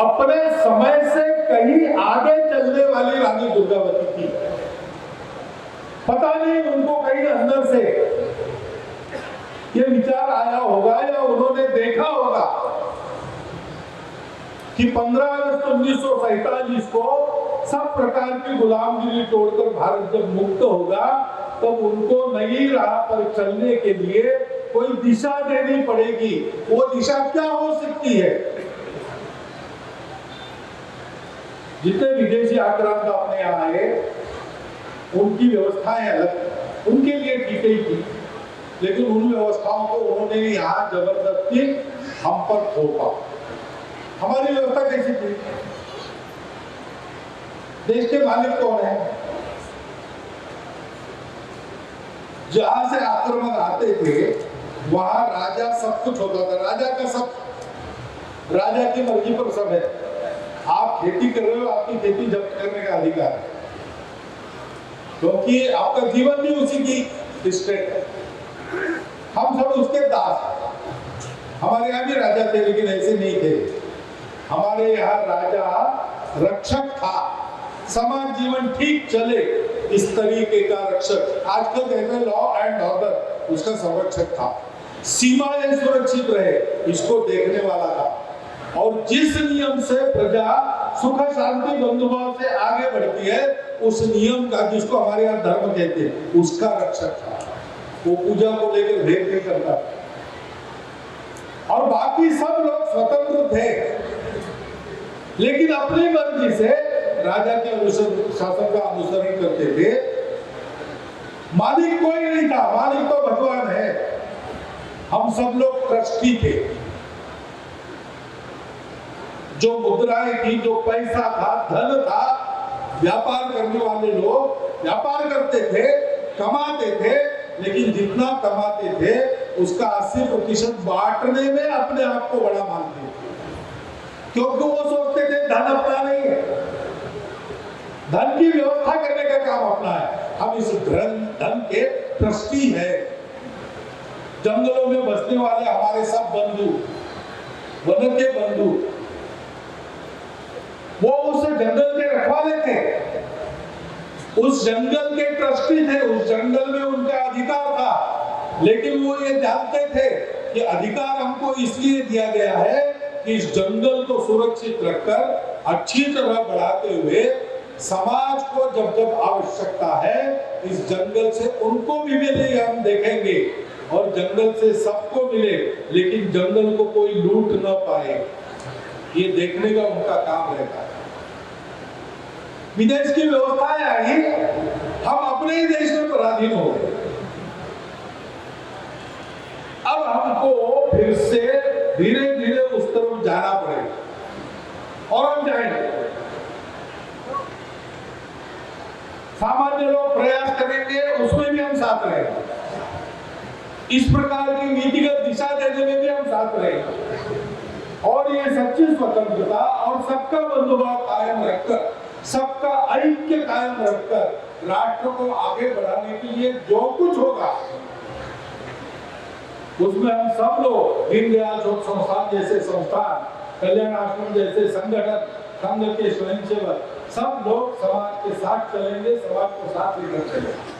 अपने समय से कहीं आगे चलने वाली रानी दुर्गावती थी। पता नहीं उनको कहीं अंदर से ये विचार आया होगा या उन्होंने देखा होगा कि 15 अगस्त 1947 को सब प्रकार की गुलामगिरी तोड़कर भारत जब मुक्त होगा तब उनको नई राह पर चलने के लिए कोई दिशा देनी पड़ेगी। वो दिशा क्या हो सकती है? जितने विदेशी आक्रांत अपने यहाँ आए उनकी व्यवस्थाएं अलग, उनके लिए ठीक ही थी, लेकिन उन व्यवस्थाओं को उन्होंने यहाँ जबरदस्ती हम पर थोपा। हमारी व्यवस्था कैसी थी? देश के मालिक कौन है? जहां से आक्रमण आते थे वहां राजा सब कुछ होता था। राजा का सब, राजा की मर्जी पर सब है। आप खेती कर रहे हो, आपकी खेती जब्त करने का अधिकार है, क्योंकि आपका जीवन भी उसी की स्टेट है। हम सब उसके दास हैं। हमारे यहाँ भी राजा थे, लेकिन ऐसे नहीं थे। हमारे यहाँ राजा रक्षक था, समाज जीवन ठीक चले इस तरीके का रक्षक। आजकल कहते हैं लॉ एंड ऑर्डर, उसका संरक्षक था। सीमाएं सुरक्षित रहे, इसको देखने वाला था। और जिस नियम से प्रजा सुख शांति बंधुभाव से आगे बढ़ती है, उस नियम का, जिसको हमारे यहाँ धर्म कहते हैं, उसका रक्षक था। वो पूजा को लेकर भेद नहीं करता और बाकी सब लोग स्वतंत्र थे, लेकिन अपनी मर्जी से राजा के शासन का अनुसरण करते थे। मालिक कोई नहीं था, मालिक तो भगवान है। हम सब लोग ट्रस्टी थे। जो मुद्राएं थी, जो पैसा था, धन था, व्यापार करने वाले लोग व्यापार करते थे, कमाते थे, लेकिन जितना कमाते थे उसका 80% बांटने में अपने आप को बड़ा मानते थे, क्योंकि वो सोचते थे धन अपना नहीं है, धन की व्यवस्था करने का काम अपना है। हम इस धन के ट्रस्टी है। जंगलों में बसने वाले हमारे सब बंधु, वन के बंधु, वो उस जंगल के रखवाले थे, उस जंगल के ट्रस्टी थे, उस जंगल में उनका अधिकार था। लेकिन वो ये जानते थे कि अधिकार हमको इसलिए दिया गया है कि इस जंगल को सुरक्षित रखकर अच्छी तरह बढ़ाते हुए समाज को जब जब आवश्यकता है इस जंगल से उनको भी मिले, हम देखेंगे, और जंगल से सबको मिले, लेकिन जंगल को कोई लूट ना पाए, ये देखने का उनका काम रहता है। विदेश की व्यवस्थाएं आई, हम अपने ही देश में पराधीन हो गए। अब हमको फिर से धीरे धीरे उस तरफ जाना पड़ेगा, और हम जाएंगे। सामान्य लोग प्रयास करेंगे, उसमें भी हम साथ रहेंगे। इस प्रकार की नीतिगत दिशा देने में भी हम साथ रहेंगे। और ये सच्ची स्वतंत्रता और सबका बंधुभाव कायम रखकर, सबका ऐक्य कायम रखकर राष्ट्र को आगे बढ़ाने के लिए जो कुछ होगा उसमें हम सब लोग, दीनदयाल शोध संस्थान जैसे संस्थान, कल्याण आश्रम जैसे संगठन, संघ के स्वयंसेवक, सब लोग समाज के साथ चलेंगे, समाज को साथ लेकर चलेंगे।